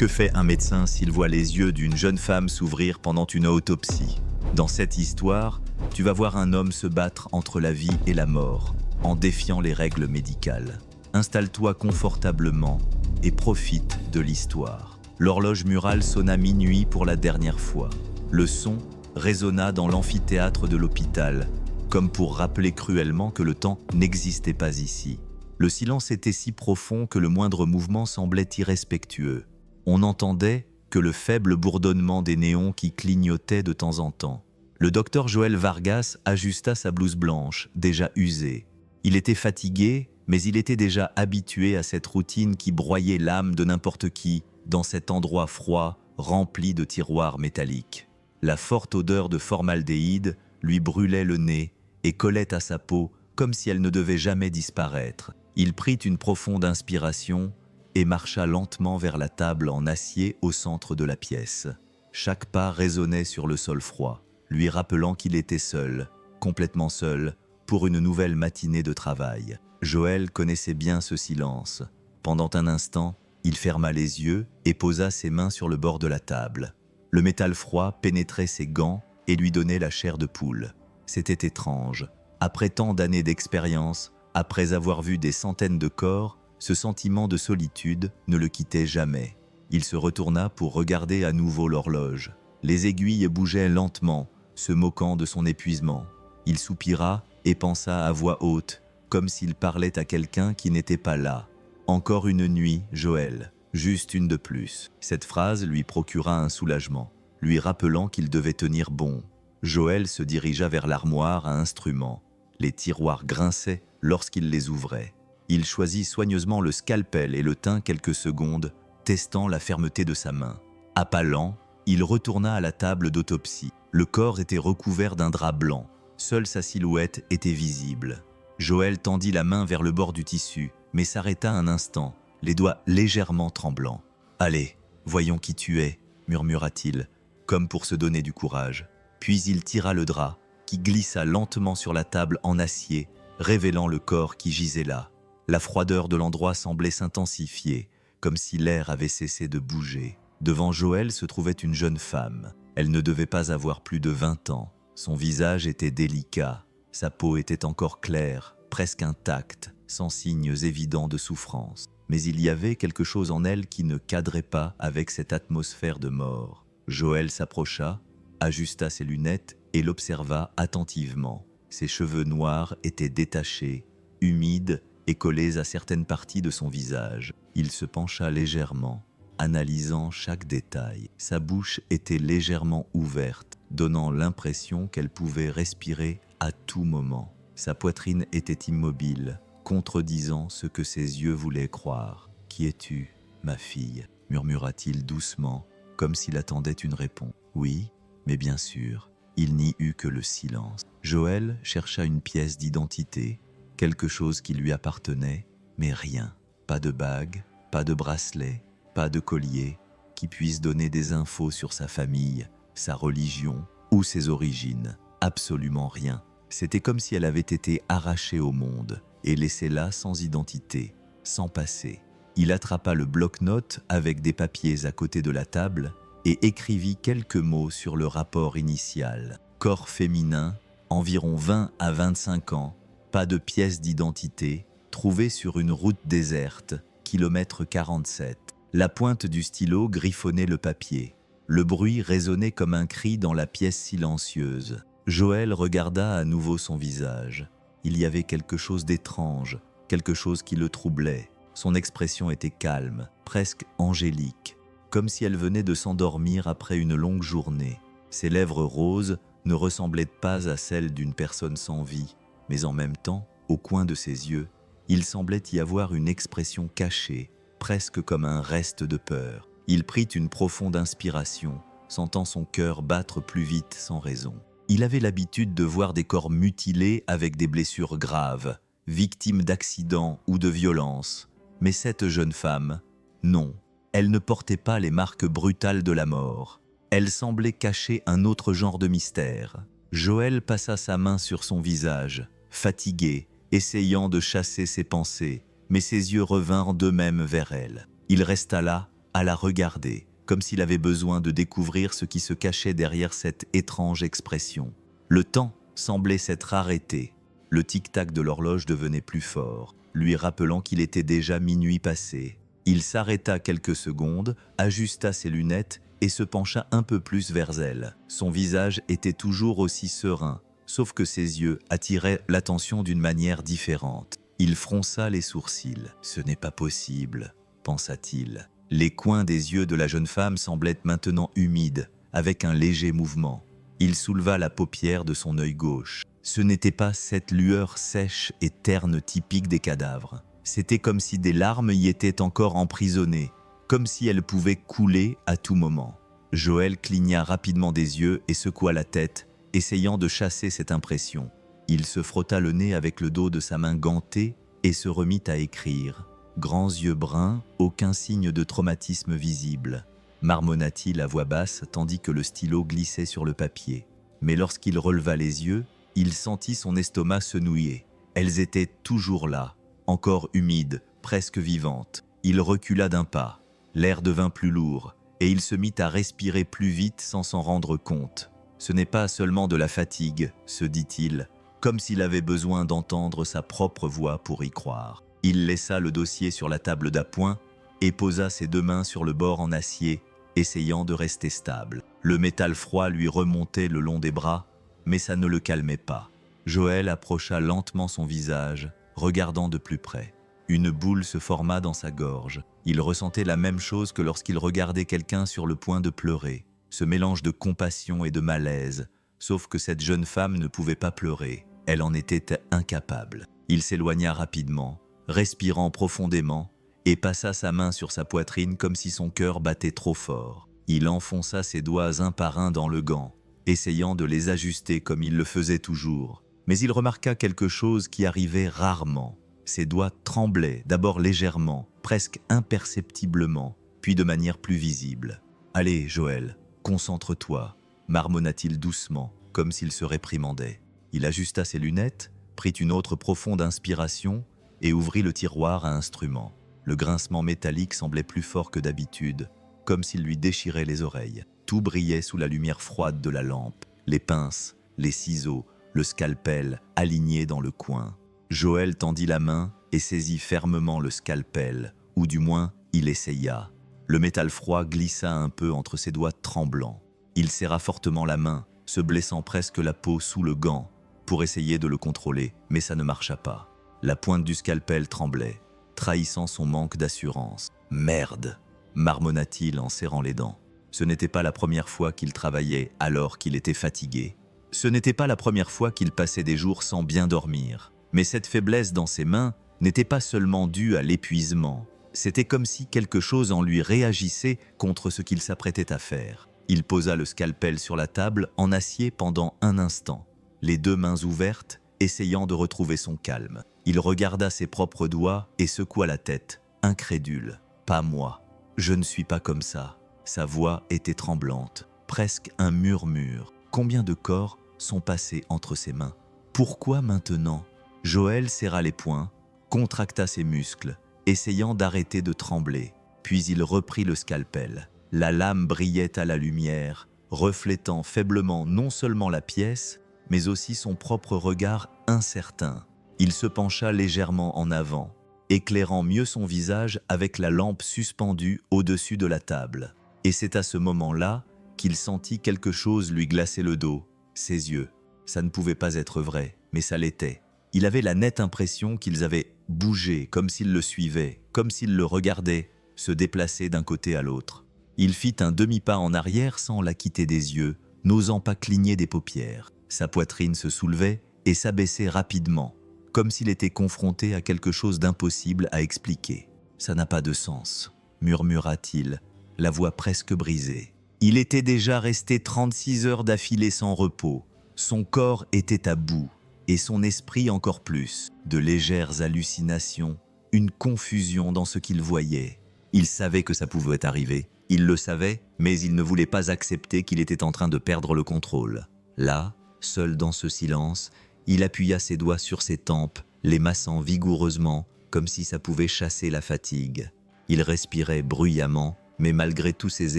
Que fait un médecin s'il voit les yeux d'une jeune femme s'ouvrir pendant une autopsie? Dans cette histoire, tu vas voir un homme se battre entre la vie et la mort, en défiant les règles médicales. Installe-toi confortablement et profite de l'histoire. L'horloge murale sonna minuit pour la dernière fois. Le son résonna dans l'amphithéâtre de l'hôpital, comme pour rappeler cruellement que le temps n'existait pas ici. Le silence était si profond que le moindre mouvement semblait irrespectueux. On n'entendait que le faible bourdonnement des néons qui clignotaient de temps en temps. Le docteur Joël Vargas ajusta sa blouse blanche, déjà usée. Il était fatigué, mais il était déjà habitué à cette routine qui broyait l'âme de n'importe qui dans cet endroit froid, rempli de tiroirs métalliques. La forte odeur de formaldéhyde lui brûlait le nez et collait à sa peau comme si elle ne devait jamais disparaître. Il prit une profonde inspiration et marcha lentement vers la table en acier au centre de la pièce. Chaque pas résonnait sur le sol froid, lui rappelant qu'il était seul, complètement seul, pour une nouvelle matinée de travail. Joël connaissait bien ce silence. Pendant un instant, il ferma les yeux et posa ses mains sur le bord de la table. Le métal froid pénétrait ses gants et lui donnait la chair de poule. C'était étrange. Après tant d'années d'expérience, après avoir vu des centaines de corps, ce sentiment de solitude ne le quittait jamais. Il se retourna pour regarder à nouveau l'horloge. Les aiguilles bougeaient lentement, se moquant de son épuisement. Il soupira et pensa à voix haute, comme s'il parlait à quelqu'un qui n'était pas là. « Encore une nuit, Joël, juste une de plus. » Cette phrase lui procura un soulagement, lui rappelant qu'il devait tenir bon. Joël se dirigea vers l'armoire à instruments. Les tiroirs grinçaient lorsqu'il les ouvrait. Il choisit soigneusement le scalpel et le tint quelques secondes, testant la fermeté de sa main. À pas lents, il retourna à la table d'autopsie. Le corps était recouvert d'un drap blanc. Seule sa silhouette était visible. Joël tendit la main vers le bord du tissu, mais s'arrêta un instant, les doigts légèrement tremblants. « Allez, voyons qui tu es », murmura-t-il, comme pour se donner du courage. Puis il tira le drap, qui glissa lentement sur la table en acier, révélant le corps qui gisait là. La froideur de l'endroit semblait s'intensifier, comme si l'air avait cessé de bouger. Devant Joël se trouvait une jeune femme. Elle ne devait pas avoir plus de 20 ans. Son visage était délicat, sa peau était encore claire, presque intacte, sans signes évidents de souffrance. Mais il y avait quelque chose en elle qui ne cadrait pas avec cette atmosphère de mort. Joël s'approcha, ajusta ses lunettes et l'observa attentivement. Ses cheveux noirs étaient détachés, humides et collés à certaines parties de son visage. Il se pencha légèrement, analysant chaque détail. Sa bouche était légèrement ouverte, donnant l'impression qu'elle pouvait respirer à tout moment. Sa poitrine était immobile, contredisant ce que ses yeux voulaient croire. « Qui es-tu, ma fille ?» murmura-t-il doucement, comme s'il attendait une réponse. « Oui, mais bien sûr. » Il n'y eut que le silence. Joël chercha une pièce d'identité, quelque chose qui lui appartenait, mais rien. Pas de bague, pas de bracelet, pas de collier qui puisse donner des infos sur sa famille, sa religion ou ses origines. Absolument rien. C'était comme si elle avait été arrachée au monde et laissée là sans identité, sans passé. Il attrapa le bloc-notes avec des papiers à côté de la table et écrivit quelques mots sur le rapport initial. Corps féminin, environ 20 à 25 ans, pas de pièce d'identité, trouvé sur une route déserte, kilomètre 47. La pointe du stylo griffonnait le papier. Le bruit résonnait comme un cri dans la pièce silencieuse. Joël regarda à nouveau son visage. Il y avait quelque chose d'étrange, quelque chose qui le troublait. Son expression était calme, presque angélique, comme si elle venait de s'endormir après une longue journée. Ses lèvres roses ne ressemblaient pas à celles d'une personne sans vie, mais en même temps, au coin de ses yeux, il semblait y avoir une expression cachée, presque comme un reste de peur. Il prit une profonde inspiration, sentant son cœur battre plus vite sans raison. Il avait l'habitude de voir des corps mutilés avec des blessures graves, victimes d'accidents ou de violences. Mais cette jeune femme, non, elle ne portait pas les marques brutales de la mort. Elle semblait cacher un autre genre de mystère. Joël passa sa main sur son visage, fatigué, essayant de chasser ses pensées, mais ses yeux revinrent d'eux-mêmes vers elle. Il resta là, à la regarder, comme s'il avait besoin de découvrir ce qui se cachait derrière cette étrange expression. Le temps semblait s'être arrêté. Le tic-tac de l'horloge devenait plus fort, lui rappelant qu'il était déjà minuit passé. Il s'arrêta quelques secondes, ajusta ses lunettes et se pencha un peu plus vers elle. Son visage était toujours aussi serein, sauf que ses yeux attiraient l'attention d'une manière différente. Il fronça les sourcils. « Ce n'est pas possible », pensa-t-il. Les coins des yeux de la jeune femme semblaient maintenant humides, avec un léger mouvement. Il souleva la paupière de son œil gauche. Ce n'était pas cette lueur sèche et terne typique des cadavres. C'était comme si des larmes y étaient encore emprisonnées, comme si elles pouvaient couler à tout moment. Joël cligna rapidement des yeux et secoua la tête, essayant de chasser cette impression. Il se frotta le nez avec le dos de sa main gantée et se remit à écrire. Grands yeux bruns, aucun signe de traumatisme visible, marmonna-t-il à voix basse tandis que le stylo glissait sur le papier. Mais lorsqu'il releva les yeux, il sentit son estomac se nouer. Elles étaient toujours là, encore humides, presque vivantes. Il recula d'un pas. L'air devint plus lourd, et il se mit à respirer plus vite sans s'en rendre compte. Ce n'est pas seulement de la fatigue, se dit-il, comme s'il avait besoin d'entendre sa propre voix pour y croire. Il laissa le dossier sur la table d'appoint et posa ses deux mains sur le bord en acier, essayant de rester stable. Le métal froid lui remontait le long des bras, mais ça ne le calmait pas. Joël approcha lentement son visage, regardant de plus près. Une boule se forma dans sa gorge. Il ressentait la même chose que lorsqu'il regardait quelqu'un sur le point de pleurer. Ce mélange de compassion et de malaise, sauf que cette jeune femme ne pouvait pas pleurer. Elle en était incapable. Il s'éloigna rapidement, respirant profondément, et passa sa main sur sa poitrine comme si son cœur battait trop fort. Il enfonça ses doigts un par un dans le gant, essayant de les ajuster comme il le faisait toujours. Mais il remarqua quelque chose qui arrivait rarement. Ses doigts tremblaient, d'abord légèrement, presque imperceptiblement, puis de manière plus visible. « Allez, Joël, concentre-toi », marmonna-t-il doucement, comme s'il se réprimandait. Il ajusta ses lunettes, prit une autre profonde inspiration et ouvrit le tiroir à instruments. Le grincement métallique semblait plus fort que d'habitude, comme s'il lui déchirait les oreilles. Tout brillait sous la lumière froide de la lampe. Les pinces, les ciseaux, le scalpel alignés dans le coin. Joël tendit la main et saisit fermement le scalpel, ou du moins, il essaya. Le métal froid glissa un peu entre ses doigts tremblants. Il serra fortement la main, se blessant presque la peau sous le gant, pour essayer de le contrôler, mais ça ne marcha pas. La pointe du scalpel tremblait, trahissant son manque d'assurance. « Merde !» marmonna-t-il en serrant les dents. Ce n'était pas la première fois qu'il travaillait alors qu'il était fatigué. Ce n'était pas la première fois qu'il passait des jours sans bien dormir. Mais cette faiblesse dans ses mains n'était pas seulement due à l'épuisement. C'était comme si quelque chose en lui réagissait contre ce qu'il s'apprêtait à faire. Il posa le scalpel sur la table en acier pendant un instant, les deux mains ouvertes, essayant de retrouver son calme. Il regarda ses propres doigts et secoua la tête, incrédule. « Pas moi, je ne suis pas comme ça. » Sa voix était tremblante, presque un murmure. Combien de corps sont passés entre ses mains? Pourquoi maintenant? Joël serra les poings, contracta ses muscles, essayant d'arrêter de trembler. Puis il reprit le scalpel. La lame brillait à la lumière, reflétant faiblement non seulement la pièce, mais aussi son propre regard incertain. Il se pencha légèrement en avant, éclairant mieux son visage avec la lampe suspendue au-dessus de la table. Et c'est à ce moment-là qu'il sentit quelque chose lui glacer le dos, ses yeux. Ça ne pouvait pas être vrai, mais ça l'était. Il avait la nette impression qu'ils avaient bougé, comme s'ils le suivaient, comme s'ils le regardaient, se déplacer d'un côté à l'autre. Il fit un demi-pas en arrière sans la quitter des yeux, n'osant pas cligner des paupières. Sa poitrine se soulevait et s'abaissait rapidement, comme s'il était confronté à quelque chose d'impossible à expliquer. « Ça n'a pas de sens », murmura-t-il, la voix presque brisée. Il était déjà resté 36 heures d'affilée sans repos. Son corps était à bout, et son esprit encore plus. De légères hallucinations, une confusion dans ce qu'il voyait. Il savait que ça pouvait arriver. Il le savait, mais il ne voulait pas accepter qu'il était en train de perdre le contrôle. Là, seul dans ce silence, il appuya ses doigts sur ses tempes, les massant vigoureusement, comme si ça pouvait chasser la fatigue. Il respirait bruyamment, Mais malgré tous ses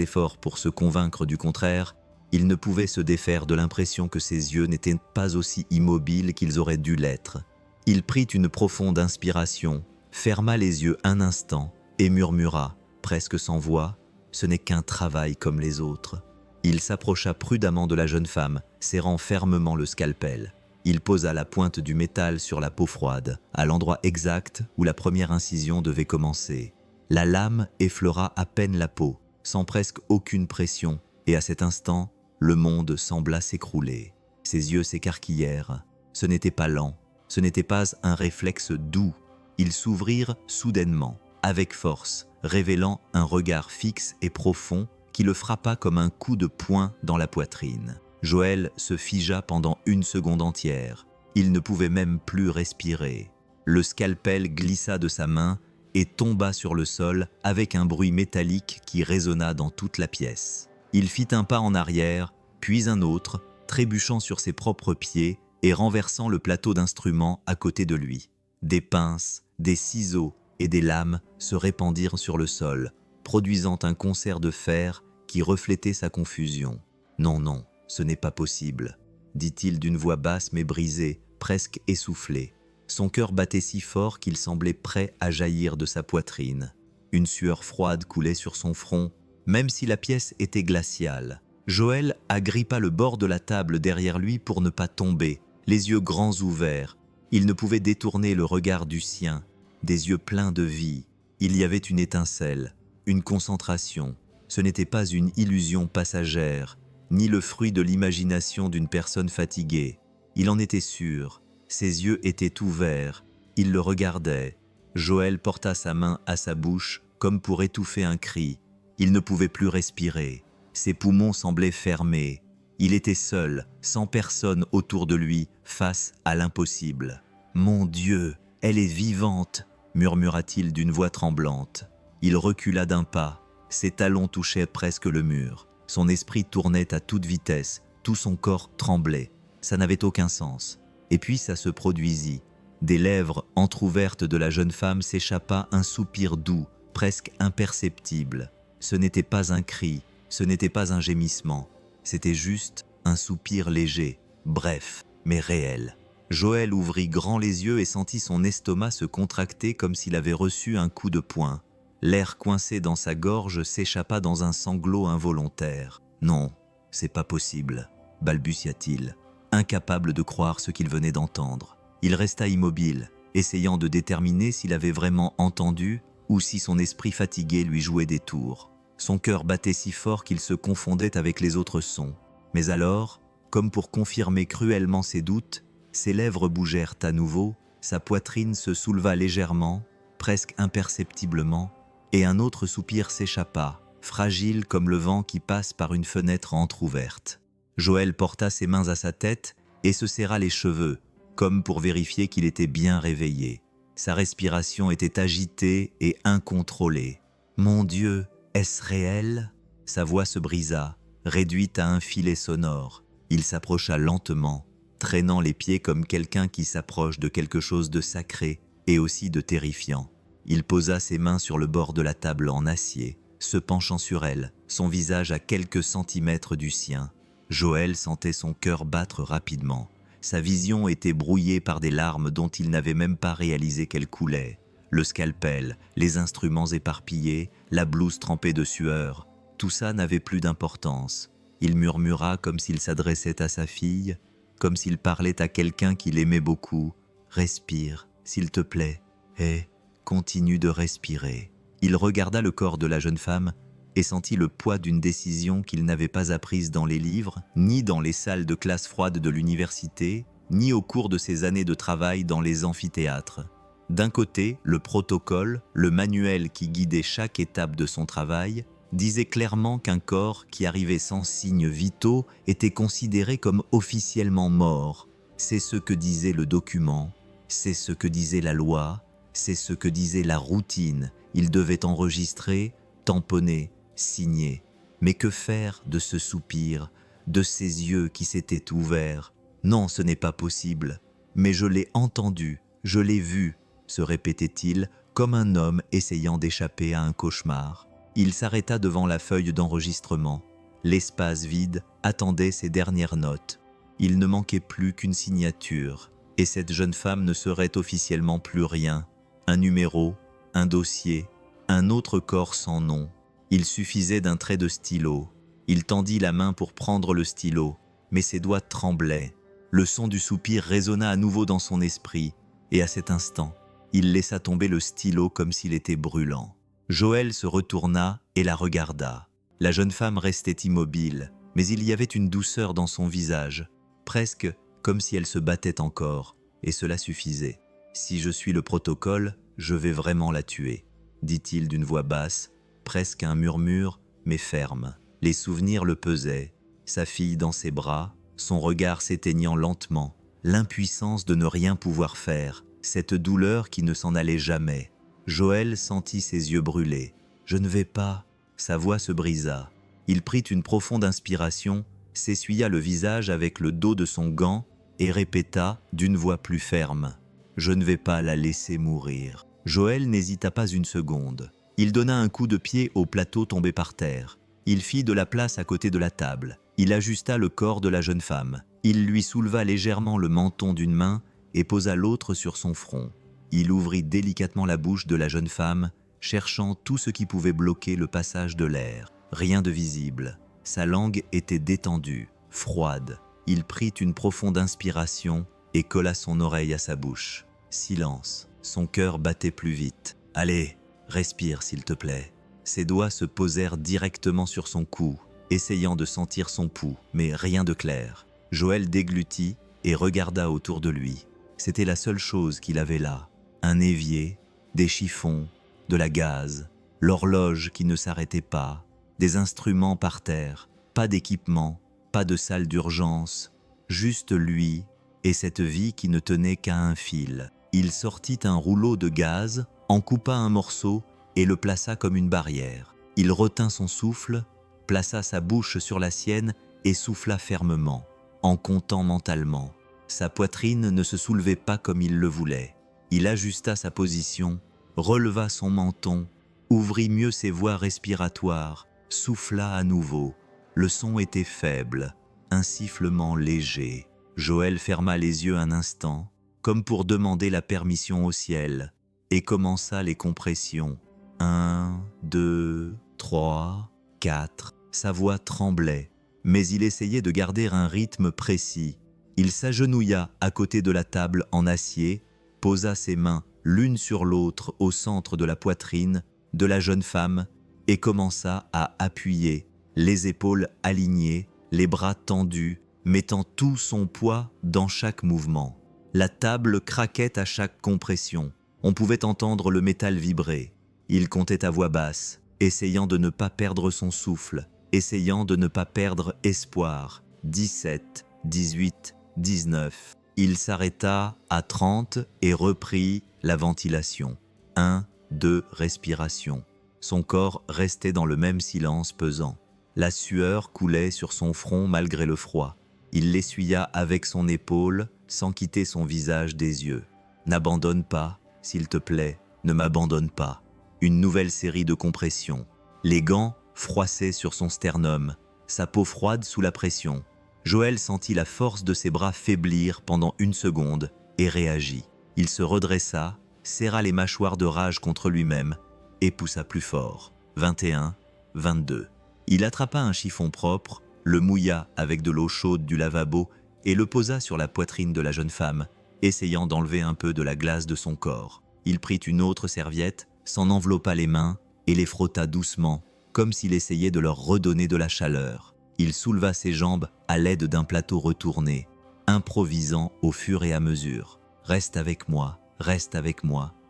efforts pour se convaincre du contraire, il ne pouvait se défaire de l'impression que ses yeux n'étaient pas aussi immobiles qu'ils auraient dû l'être. Il prit une profonde inspiration, ferma les yeux un instant et murmura, presque sans voix, « Ce n'est qu'un travail comme les autres ». Il s'approcha prudemment de la jeune femme, serrant fermement le scalpel. Il posa la pointe du métal sur la peau froide, à l'endroit exact où la première incision devait commencer. La lame effleura à peine la peau, sans presque aucune pression, et à cet instant, le monde sembla s'écrouler. Ses yeux s'écarquillèrent. Ce n'était pas lent, ce n'était pas un réflexe doux. Ils s'ouvrirent soudainement, avec force, révélant un regard fixe et profond qui le frappa comme un coup de poing dans la poitrine. Joël se figea pendant une seconde entière. Il ne pouvait même plus respirer. Le scalpel glissa de sa main et tomba sur le sol avec un bruit métallique qui résonna dans toute la pièce. Il fit un pas en arrière, puis un autre, trébuchant sur ses propres pieds et renversant le plateau d'instruments à côté de lui. Des pinces, des ciseaux et des lames se répandirent sur le sol, produisant un concert de fer qui reflétait sa confusion. « Non, non, ce n'est pas possible », dit-il d'une voix basse mais brisée, presque essoufflée. Son cœur battait si fort qu'il semblait prêt à jaillir de sa poitrine. Une sueur froide coulait sur son front, même si la pièce était glaciale. Joël agrippa le bord de la table derrière lui pour ne pas tomber, les yeux grands ouverts. Il ne pouvait détourner le regard du sien, des yeux pleins de vie. Il y avait une étincelle, une concentration. Ce n'était pas une illusion passagère, ni le fruit de l'imagination d'une personne fatiguée. Il en était sûr. Ses yeux étaient ouverts. Il le regardait. Joël porta sa main à sa bouche comme pour étouffer un cri. Il ne pouvait plus respirer. Ses poumons semblaient fermés. Il était seul, sans personne autour de lui, face à l'impossible. « Mon Dieu, elle est vivante !» murmura-t-il d'une voix tremblante. Il recula d'un pas. Ses talons touchaient presque le mur. Son esprit tournait à toute vitesse. Tout son corps tremblait. Ça n'avait aucun sens. Et puis ça se produisit. Des lèvres entr'ouvertes de la jeune femme s'échappa un soupir doux, presque imperceptible. Ce n'était pas un cri, ce n'était pas un gémissement. C'était juste un soupir léger, bref, mais réel. Joël ouvrit grand les yeux et sentit son estomac se contracter comme s'il avait reçu un coup de poing. L'air coincé dans sa gorge s'échappa dans un sanglot involontaire. « Non, c'est pas possible », balbutia-t-il, incapable de croire ce qu'il venait d'entendre. Il resta immobile, essayant de déterminer s'il avait vraiment entendu ou si son esprit fatigué lui jouait des tours. Son cœur battait si fort qu'il se confondait avec les autres sons. Mais alors, comme pour confirmer cruellement ses doutes, ses lèvres bougèrent à nouveau, sa poitrine se souleva légèrement, presque imperceptiblement, et un autre soupir s'échappa, fragile comme le vent qui passe par une fenêtre entr'ouverte. Joël porta ses mains à sa tête et se serra les cheveux, comme pour vérifier qu'il était bien réveillé. Sa respiration était agitée et incontrôlée. « Mon Dieu, est-ce réel ?» Sa voix se brisa, réduite à un filet sonore. Il s'approcha lentement, traînant les pieds comme quelqu'un qui s'approche de quelque chose de sacré et aussi de terrifiant. Il posa ses mains sur le bord de la table en acier, se penchant sur elle, son visage à quelques centimètres du sien. Joël sentait son cœur battre rapidement. Sa vision était brouillée par des larmes dont il n'avait même pas réalisé qu'elles coulaient. Le scalpel, les instruments éparpillés, la blouse trempée de sueur, tout ça n'avait plus d'importance. Il murmura comme s'il s'adressait à sa fille, comme s'il parlait à quelqu'un qu'il aimait beaucoup. « Respire, s'il te plaît, et continue de respirer. » Il regarda le corps de la jeune femme et sentit le poids d'une décision qu'il n'avait pas apprise dans les livres, ni dans les salles de classe froides de l'université, ni au cours de ses années de travail dans les amphithéâtres. D'un côté, le protocole, le manuel qui guidait chaque étape de son travail, disait clairement qu'un corps qui arrivait sans signes vitaux était considéré comme officiellement mort. C'est ce que disait le document, c'est ce que disait la loi, c'est ce que disait la routine. Il devait enregistrer, tamponner, signer. Mais que faire de ce soupir, de ces yeux qui s'étaient ouverts? Non, ce n'est pas possible. Mais je l'ai entendu, je l'ai vu, se répétait-il, comme un homme essayant d'échapper à un cauchemar. Il s'arrêta devant la feuille d'enregistrement. L'espace vide attendait ses dernières notes. Il ne manquait plus qu'une signature, et cette jeune femme ne serait officiellement plus rien. Un numéro, un dossier, un autre corps sans nom. Il suffisait d'un trait de stylo. Il tendit la main pour prendre le stylo, mais ses doigts tremblaient. Le son du soupir résonna à nouveau dans son esprit, et à cet instant, il laissa tomber le stylo comme s'il était brûlant. Joël se retourna et la regarda. La jeune femme restait immobile, mais il y avait une douceur dans son visage, presque comme si elle se battait encore, et cela suffisait. « Si je suis le protocole, je vais vraiment la tuer », dit-il d'une voix basse, presque un murmure, mais ferme. Les souvenirs le pesaient, sa fille dans ses bras, son regard s'éteignant lentement, l'impuissance de ne rien pouvoir faire, cette douleur qui ne s'en allait jamais. Joël sentit ses yeux brûler. « Je ne vais pas », sa voix se brisa. Il prit une profonde inspiration, s'essuya le visage avec le dos de son gant et répéta d'une voix plus ferme. « Je ne vais pas la laisser mourir. » Joël n'hésita pas une seconde. Il donna un coup de pied au plateau tombé par terre. Il fit de la place à côté de la table. Il ajusta le corps de la jeune femme. Il lui souleva légèrement le menton d'une main et posa l'autre sur son front. Il ouvrit délicatement la bouche de la jeune femme, cherchant tout ce qui pouvait bloquer le passage de l'air. Rien de visible. Sa langue était détendue, froide. Il prit une profonde inspiration et colla son oreille à sa bouche. Silence. Son cœur battait plus vite. « Allez, respire s'il te plaît. » Ses doigts se posèrent directement sur son cou, essayant de sentir son pouls, mais rien de clair. Joël déglutit et regarda autour de lui. C'était la seule chose qu'il avait là. Un évier, des chiffons, de la gaze, l'horloge qui ne s'arrêtait pas, des instruments par terre, pas d'équipement, pas de salle d'urgence, juste lui et cette vie qui ne tenait qu'à un fil. Il sortit un rouleau de gaz, en coupa un morceau et le plaça comme une barrière. Il retint son souffle, plaça sa bouche sur la sienne et souffla fermement, en comptant mentalement. Sa poitrine ne se soulevait pas comme il le voulait. Il ajusta sa position, releva son menton, ouvrit mieux ses voies respiratoires, souffla à nouveau. Le son était faible, un sifflement léger. Joël ferma les yeux un instant, comme pour demander la permission au ciel, et commença les compressions. 1, 2, 3, 4. Sa voix tremblait, mais il essayait de garder un rythme précis. Il s'agenouilla à côté de la table en acier, posa ses mains l'une sur l'autre au centre de la poitrine de la jeune femme et commença à appuyer, les épaules alignées, les bras tendus, mettant tout son poids dans chaque mouvement. La table craquait à chaque compression. On pouvait entendre le métal vibrer. Il comptait à voix basse, essayant de ne pas perdre son souffle, essayant de ne pas perdre espoir. 17, 18, 19. Il s'arrêta à 30 et reprit la ventilation. 1, 2 respirations. Son corps restait dans le même silence pesant. La sueur coulait sur son front malgré le froid. Il l'essuya avec son épaule sans quitter son visage des yeux. « N'abandonne pas, s'il te plaît, ne m'abandonne pas. » Une nouvelle série de compressions. Les gants froissaient sur son sternum, sa peau froide sous la pression. Joël sentit la force de ses bras faiblir pendant une seconde et réagit. Il se redressa, serra les mâchoires de rage contre lui-même et poussa plus fort. 21, 22. Il attrapa un chiffon propre, le mouilla avec de l'eau chaude du lavabo et le posa sur la poitrine de la jeune femme, essayant d'enlever un peu de la glace de son corps. Il prit une autre serviette, s'en enveloppa les mains et les frotta doucement, comme s'il essayait de leur redonner de la chaleur. Il souleva ses jambes à l'aide d'un plateau retourné, improvisant au fur et à mesure. « Reste avec moi,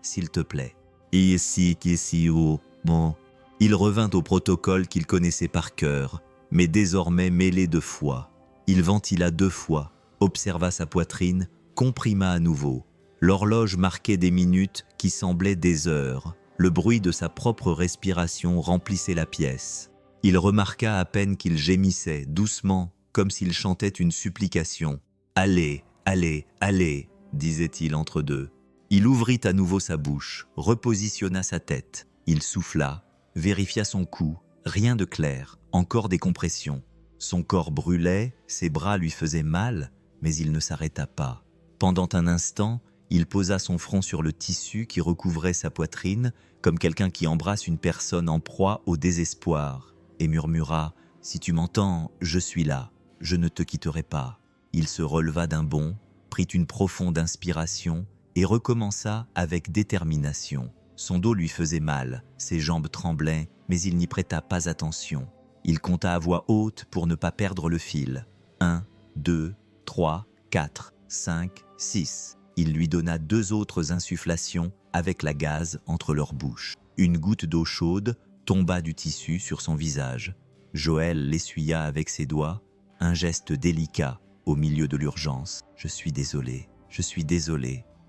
s'il te plaît. » Ici, bon. Il revint au protocole qu'il connaissait par cœur, mais désormais mêlé de foi. Il ventila 2 fois, observa sa poitrine, comprima à nouveau. L'horloge marquait des minutes qui semblaient des heures. Le bruit de sa propre respiration remplissait la pièce. Il remarqua à peine qu'il gémissait, doucement, comme s'il chantait une supplication. « Allez, allez, allez !» disait-il entre deux. Il ouvrit à nouveau sa bouche, repositionna sa tête. Il souffla, vérifia son cou, rien de clair, encore des compressions. Son corps brûlait, ses bras lui faisaient mal, mais il ne s'arrêta pas. Pendant un instant, il posa son front sur le tissu qui recouvrait sa poitrine, comme quelqu'un qui embrasse une personne en proie au désespoir, et murmura « Si tu m'entends, je suis là, je ne te quitterai pas ». Il se releva d'un bond, prit une profonde inspiration et recommença avec détermination. Son dos lui faisait mal, ses jambes tremblaient, mais il n'y prêta pas attention. Il compta à voix haute pour ne pas perdre le fil. 1, 2, 3, 4, 5, 6. Il lui donna 2 autres insufflations avec la gaze entre leurs bouches. Une goutte d'eau chaude tomba du tissu sur son visage. Joël l'essuya avec ses doigts, un geste délicat au milieu de l'urgence. « Je suis désolé,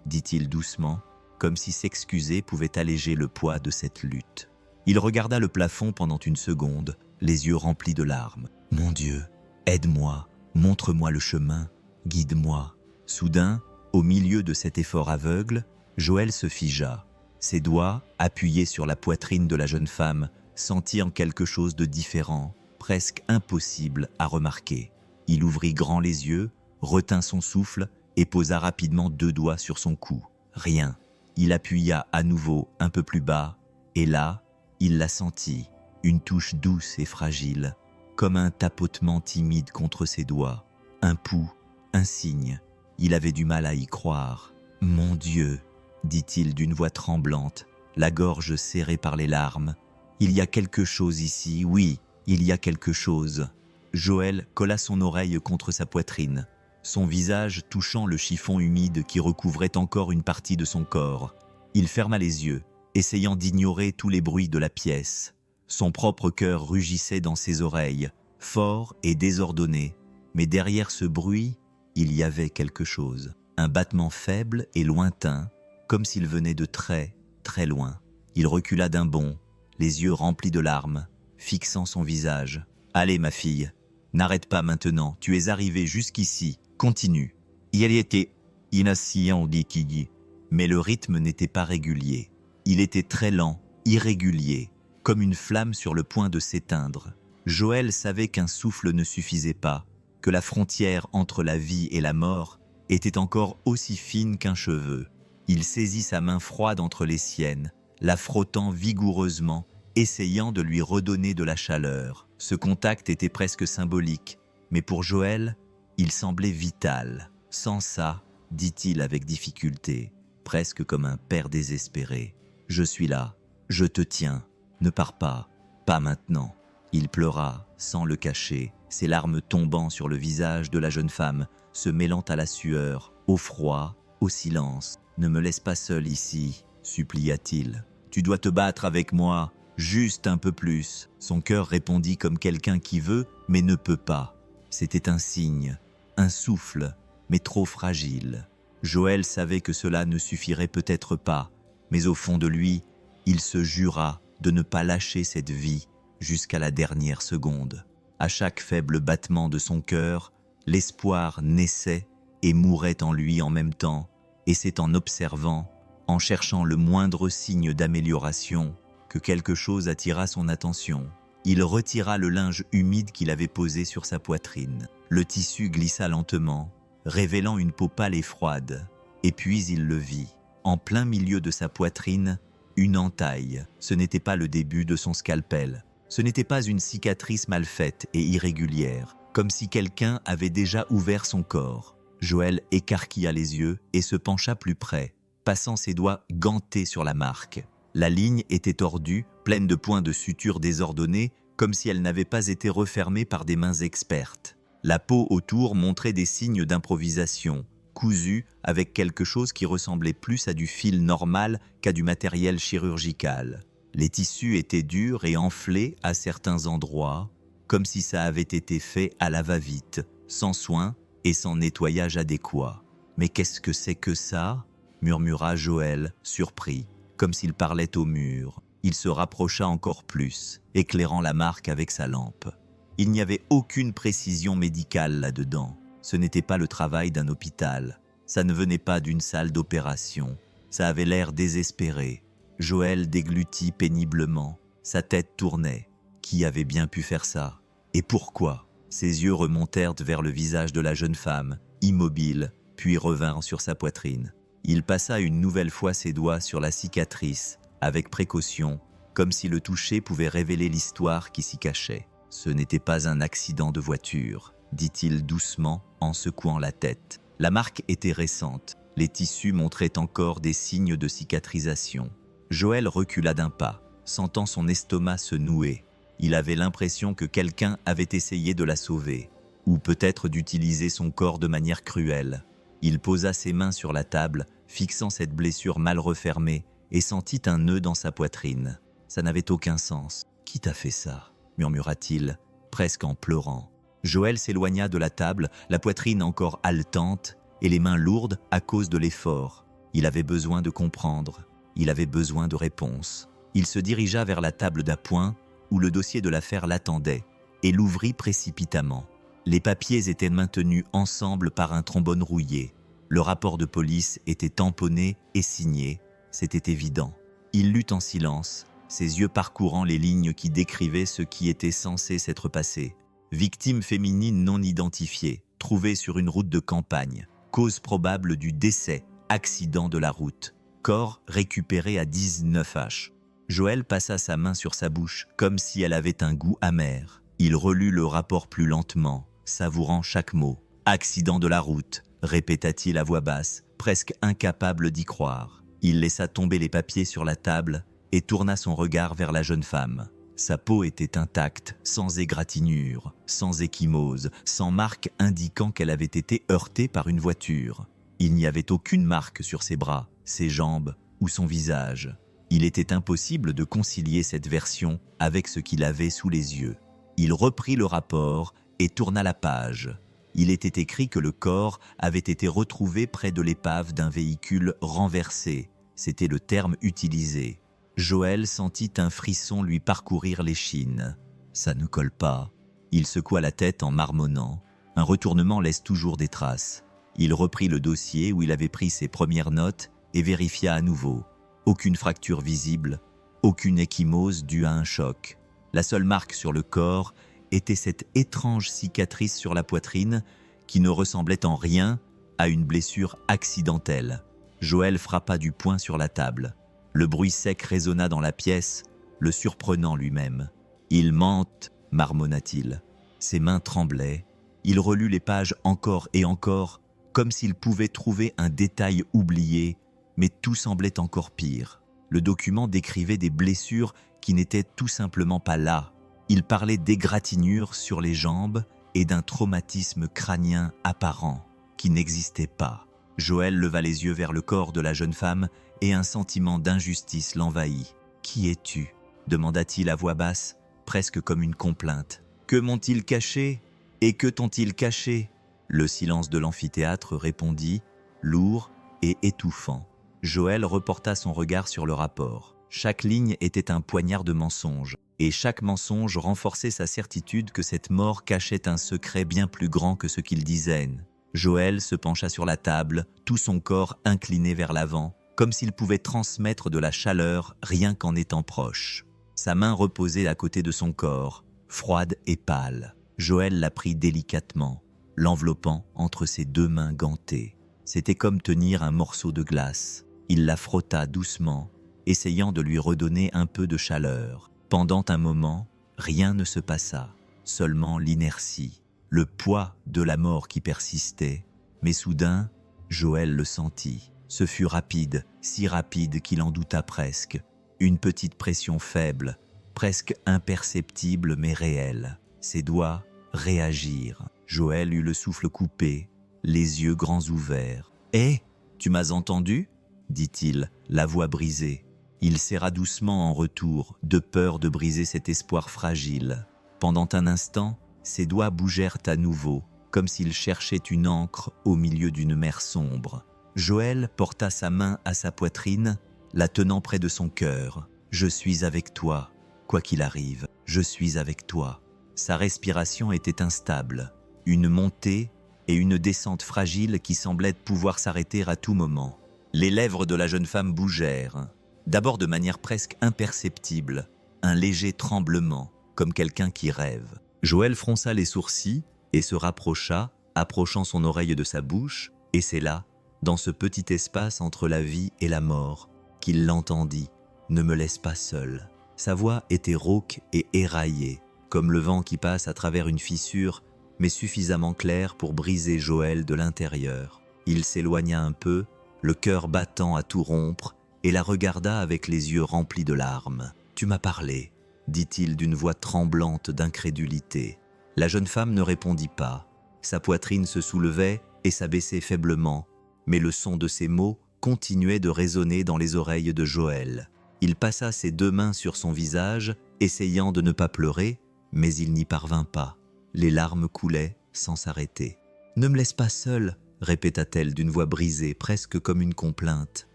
dit-il doucement, comme si s'excuser pouvait alléger le poids de cette lutte. Il regarda le plafond pendant une seconde, les yeux remplis de larmes. « Mon Dieu, aide-moi, montre-moi le chemin, guide-moi. » Soudain, au milieu de cet effort aveugle, Joël se figea. Ses doigts, appuyés sur la poitrine de la jeune femme, sentirent quelque chose de différent, presque impossible à remarquer. Il ouvrit grand les yeux, retint son souffle et posa rapidement 2 doigts sur son cou. Rien. Il appuya à nouveau un peu plus bas, et là, il la sentit, une touche douce et fragile, comme un tapotement timide contre ses doigts. Un pouls, un signe. Il avait du mal à y croire. « Mon Dieu !» dit-il d'une voix tremblante, la gorge serrée par les larmes. « Il y a quelque chose ici, oui, il y a quelque chose. » Joël colla son oreille contre sa poitrine, son visage touchant le chiffon humide qui recouvrait encore une partie de son corps. Il ferma les yeux, essayant d'ignorer tous les bruits de la pièce. Son propre cœur rugissait dans ses oreilles, fort et désordonné, mais derrière ce bruit, il y avait quelque chose. Un battement faible et lointain, comme s'il venait de très, très loin. Il recula d'un bond, les yeux remplis de larmes, fixant son visage. « Allez, ma fille, n'arrête pas maintenant, tu es arrivée jusqu'ici, continue. » Il était innocent, dit Kigi, mais le rythme n'était pas régulier. Il était très lent, irrégulier, comme une flamme sur le point de s'éteindre. Joël savait qu'un souffle ne suffisait pas, que la frontière entre la vie et la mort était encore aussi fine qu'un cheveu. Il saisit sa main froide entre les siennes, la frottant vigoureusement, essayant de lui redonner de la chaleur. Ce contact était presque symbolique, mais pour Joël, il semblait vital. « Sans ça, dit-il avec difficulté, presque comme un père désespéré, je suis là, je te tiens, ne pars pas, pas maintenant. » Il pleura, sans le cacher, ses larmes tombant sur le visage de la jeune femme, se mêlant à la sueur, au froid, au silence. « Ne me laisse pas seul ici, supplia-t-il. Tu dois te battre avec moi, juste un peu plus. » Son cœur répondit comme quelqu'un qui veut, mais ne peut pas. C'était un signe, un souffle, mais trop fragile. Joël savait que cela ne suffirait peut-être pas, mais au fond de lui, il se jura de ne pas lâcher cette vie jusqu'à la dernière seconde. À chaque faible battement de son cœur, l'espoir naissait et mourait en lui en même temps, et c'est en observant, en cherchant le moindre signe d'amélioration, que quelque chose attira son attention. Il retira le linge humide qu'il avait posé sur sa poitrine. Le tissu glissa lentement, révélant une peau pâle et froide. Et puis il le vit. En plein milieu de sa poitrine, une entaille. Ce n'était pas le début de son scalpel. Ce n'était pas une cicatrice mal faite et irrégulière, comme si quelqu'un avait déjà ouvert son corps. Joël écarquilla les yeux et se pencha plus près, passant ses doigts gantés sur la marque. La ligne était tordue, pleine de points de suture désordonnés, comme si elle n'avait pas été refermée par des mains expertes. La peau autour montrait des signes d'improvisation, cousus avec quelque chose qui ressemblait plus à du fil normal qu'à du matériel chirurgical. Les tissus étaient durs et enflés à certains endroits, comme si ça avait été fait à la va-vite, sans soin et sans nettoyage adéquat. « Mais qu'est-ce que c'est que ça ?» murmura Joël, surpris, comme s'il parlait au mur. Il se rapprocha encore plus, éclairant la marque avec sa lampe. Il n'y avait aucune précision médicale là-dedans. Ce n'était pas le travail d'un hôpital. Ça ne venait pas d'une salle d'opération. Ça avait l'air désespéré. Joël déglutit péniblement, Sa tête tournait. Qui avait bien pu faire ça? Et pourquoi? Ses yeux remontèrent vers le visage de la jeune femme, immobile, puis revinrent sur sa poitrine. Il passa une nouvelle fois ses doigts sur la cicatrice, avec précaution, comme si le toucher pouvait révéler l'histoire qui s'y cachait. « Ce n'était pas un accident de voiture », dit-il doucement en secouant la tête. La marque était récente. Les tissus montraient encore des signes de cicatrisation. Joël recula d'un pas, sentant son estomac se nouer. Il avait l'impression que quelqu'un avait essayé de la sauver, ou peut-être d'utiliser son corps de manière cruelle. Il posa ses mains sur la table, fixant cette blessure mal refermée, et sentit un nœud dans sa poitrine. Ça n'avait aucun sens. « Qui t'a fait ça ?» murmura-t-il, presque en pleurant. Joël s'éloigna de la table, la poitrine encore haletante et les mains lourdes à cause de l'effort. Il avait besoin de comprendre, il avait besoin de réponses. Il se dirigea vers la table d'appoint où le dossier de l'affaire l'attendait et l'ouvrit précipitamment. Les papiers étaient maintenus ensemble par un trombone rouillé. Le rapport de police était tamponné et signé, c'était évident. Il lut en silence, ses yeux parcourant les lignes qui décrivaient ce qui était censé s'être passé. Victime féminine non identifiée, trouvée sur une route de campagne. Cause probable du décès, accident de la route. Corps récupéré à 19 H. Joël passa sa main sur sa bouche, comme si elle avait un goût amer. Il relut le rapport plus lentement, savourant chaque mot. « Accident de la route », répéta-t-il à voix basse, presque incapable d'y croire. Il laissa tomber les papiers sur la table et tourna son regard vers la jeune femme. Sa peau était intacte, sans égratignure, sans ecchymose, sans marque indiquant qu'elle avait été heurtée par une voiture. Il n'y avait aucune marque sur ses bras, ses jambes ou son visage. Il était impossible de concilier cette version avec ce qu'il avait sous les yeux. Il reprit le rapport et tourna la page. Il était écrit que le corps avait été retrouvé près de l'épave d'un véhicule renversé. C'était le terme utilisé. Joël sentit un frisson lui parcourir l'échine. « Ça ne colle pas. » Il secoua la tête en marmonnant. Un retournement laisse toujours des traces. Il reprit le dossier où il avait pris ses premières notes et vérifia à nouveau. Aucune fracture visible, aucune ecchymose due à un choc. La seule marque sur le corps était cette étrange cicatrice sur la poitrine qui ne ressemblait en rien à une blessure accidentelle. Joël frappa du poing sur la table. Le bruit sec résonna dans la pièce, le surprenant lui-même. « Il mente » marmonna-t-il. Ses mains tremblaient. Il relut les pages encore et encore, comme s'il pouvait trouver un détail oublié, mais tout semblait encore pire. Le document décrivait des blessures qui n'étaient tout simplement pas là. Il parlait d'égratignures sur les jambes et d'un traumatisme crânien apparent qui n'existait pas. Joël leva les yeux vers le corps de la jeune femme et un sentiment d'injustice l'envahit. « Qui es-tu » demanda-t-il à voix basse, presque comme une complainte. « Que m'ont-ils caché? Et que t'ont-ils caché » Le silence de l'amphithéâtre répondit, lourd et étouffant. Joël reporta son regard sur le rapport. Chaque ligne était un poignard de mensonge, et chaque mensonge renforçait sa certitude que cette mort cachait un secret bien plus grand que ce qu'il disait. Joël se pencha sur la table, tout son corps incliné vers l'avant, comme s'il pouvait transmettre de la chaleur rien qu'en étant proche. Sa main reposait à côté de son corps, froide et pâle. Joël la prit délicatement, l'enveloppant entre ses deux mains gantées. C'était comme tenir un morceau de glace. Il la frotta doucement, essayant de lui redonner un peu de chaleur. Pendant un moment, rien ne se passa, seulement l'inertie, le poids de la mort qui persistait. Mais soudain, Joël le sentit. Ce fut rapide, si rapide qu'il en douta presque. Une petite pression faible, presque imperceptible mais réelle. Ses doigts réagirent. Joël eut le souffle coupé, les yeux grands ouverts. « Hé, tu m'as entendu ?» dit-il, la voix brisée. Il serra doucement en retour, de peur de briser cet espoir fragile. Pendant un instant, ses doigts bougèrent à nouveau, comme s'il cherchait une encre au milieu d'une mer sombre. Joël porta sa main à sa poitrine, la tenant près de son cœur. « Je suis avec toi, quoi qu'il arrive, je suis avec toi. » Sa respiration était instable, une montée et une descente fragile qui semblaient pouvoir s'arrêter à tout moment. Les lèvres de la jeune femme bougèrent, d'abord de manière presque imperceptible, un léger tremblement, comme quelqu'un qui rêve. Joël fronça les sourcils et se rapprocha, approchant son oreille de sa bouche, et c'est là, dans ce petit espace entre la vie et la mort, qu'il l'entendit. « Ne me laisse pas seul ». Sa voix était rauque et éraillée, comme le vent qui passe à travers une fissure, mais suffisamment claire pour briser Joël de l'intérieur. Il s'éloigna un peu, le cœur battant à tout rompre, et la regarda avec les yeux remplis de larmes. « Tu m'as parlé », dit-il d'une voix tremblante d'incrédulité. La jeune femme ne répondit pas. Sa poitrine se soulevait et s'abaissait faiblement, mais le son de ses mots continuait de résonner dans les oreilles de Joël. Il passa ses 2 mains sur son visage, essayant de ne pas pleurer, mais il n'y parvint pas. Les larmes coulaient sans s'arrêter. « Ne me laisse pas seul », répéta-t-elle d'une voix brisée, presque comme une complainte.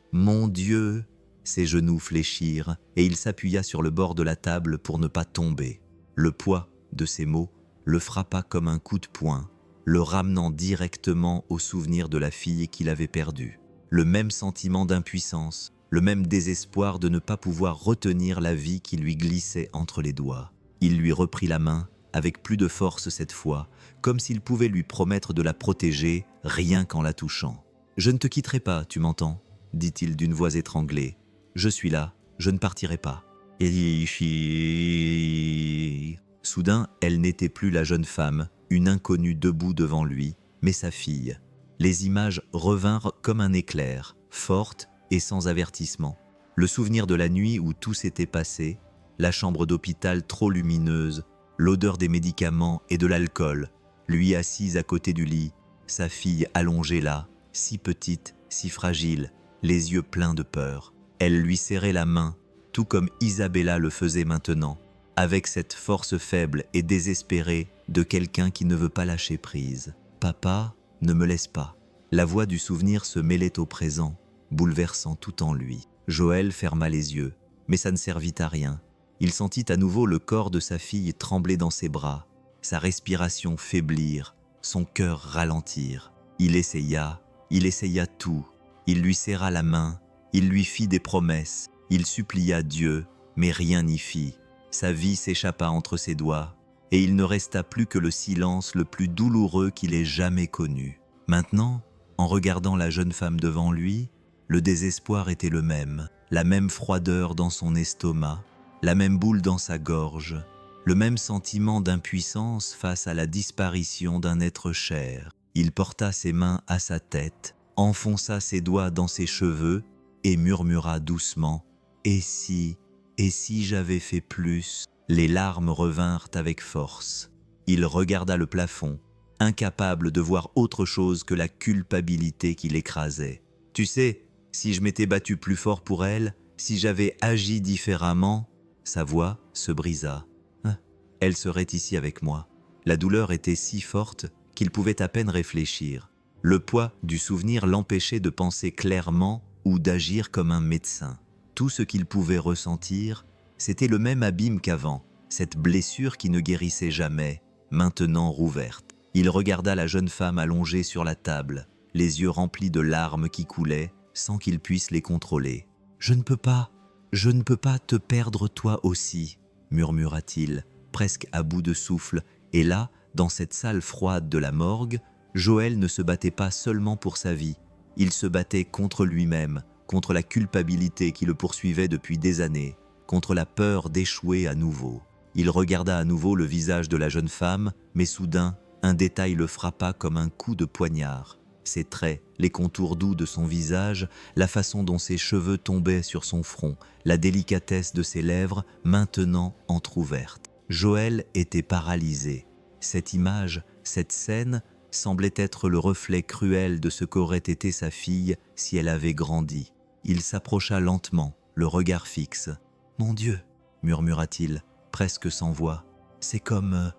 « Mon Dieu !» Ses genoux fléchirent, et il s'appuya sur le bord de la table pour ne pas tomber. Le poids de ces mots le frappa comme un coup de poing, le ramenant directement au souvenir de la fille qu'il avait perdue. Le même sentiment d'impuissance, le même désespoir de ne pas pouvoir retenir la vie qui lui glissait entre les doigts. Il lui reprit la main, avec plus de force cette fois, comme s'il pouvait lui promettre de la protéger, rien qu'en la touchant. « Je ne te quitterai pas, tu m'entends ?» dit-il d'une voix étranglée. « Je suis là, je ne partirai pas. » Soudain, elle n'était plus la jeune femme, une inconnue debout devant lui, mais sa fille. Les images revinrent comme un éclair, fortes et sans avertissement. Le souvenir de la nuit où tout s'était passé, la chambre d'hôpital trop lumineuse, l'odeur des médicaments et de l'alcool, lui assise à côté du lit, sa fille allongée là, si petite, si fragile, les yeux pleins de peur. Elle lui serrait la main, tout comme Isabella le faisait maintenant, avec cette force faible et désespérée de quelqu'un qui ne veut pas lâcher prise. « Papa, ne me laisse pas ». La voix du souvenir se mêlait au présent, bouleversant tout en lui. Joël ferma les yeux, mais ça ne servit à rien. Il sentit à nouveau le corps de sa fille trembler dans ses bras, sa respiration faiblir, son cœur ralentir. Il essaya tout. Il lui serra la main, il lui fit des promesses, il supplia Dieu, mais rien n'y fit. Sa vie s'échappa entre ses doigts, et il ne resta plus que le silence le plus douloureux qu'il ait jamais connu. Maintenant, en regardant la jeune femme devant lui, le désespoir était le même, la même froideur dans son estomac, la même boule dans sa gorge, le même sentiment d'impuissance face à la disparition d'un être cher. Il porta ses mains à sa tête, enfonça ses doigts dans ses cheveux et murmura doucement « Et si j'avais fait plus ?» Les larmes revinrent avec force. Il regarda le plafond, incapable de voir autre chose que la culpabilité qui l'écrasait. « Tu sais, si je m'étais battu plus fort pour elle, si j'avais agi différemment… » Sa voix se brisa. « Elle serait ici avec moi. » La douleur était si forte qu'il pouvait à peine réfléchir. Le poids du souvenir l'empêchait de penser clairement ou d'agir comme un médecin. Tout ce qu'il pouvait ressentir, c'était le même abîme qu'avant, cette blessure qui ne guérissait jamais, maintenant rouverte. Il regarda la jeune femme allongée sur la table, les yeux remplis de larmes qui coulaient, sans qu'il puisse les contrôler. « Je ne peux pas te perdre toi aussi », murmura-t-il, presque à bout de souffle, et là, dans cette salle froide de la morgue, Joël ne se battait pas seulement pour sa vie, il se battait contre lui-même, contre la culpabilité qui le poursuivait depuis des années, contre la peur d'échouer à nouveau. Il regarda à nouveau le visage de la jeune femme, mais soudain, un détail le frappa comme un coup de poignard. Ses traits, les contours doux de son visage, la façon dont ses cheveux tombaient sur son front, la délicatesse de ses lèvres maintenant entr'ouvertes. Joël était paralysé. Cette image, cette scène, semblait être le reflet cruel de ce qu'aurait été sa fille si elle avait grandi. Il s'approcha lentement, le regard fixe. « Mon Dieu !» murmura-t-il, presque sans voix. « C'est comme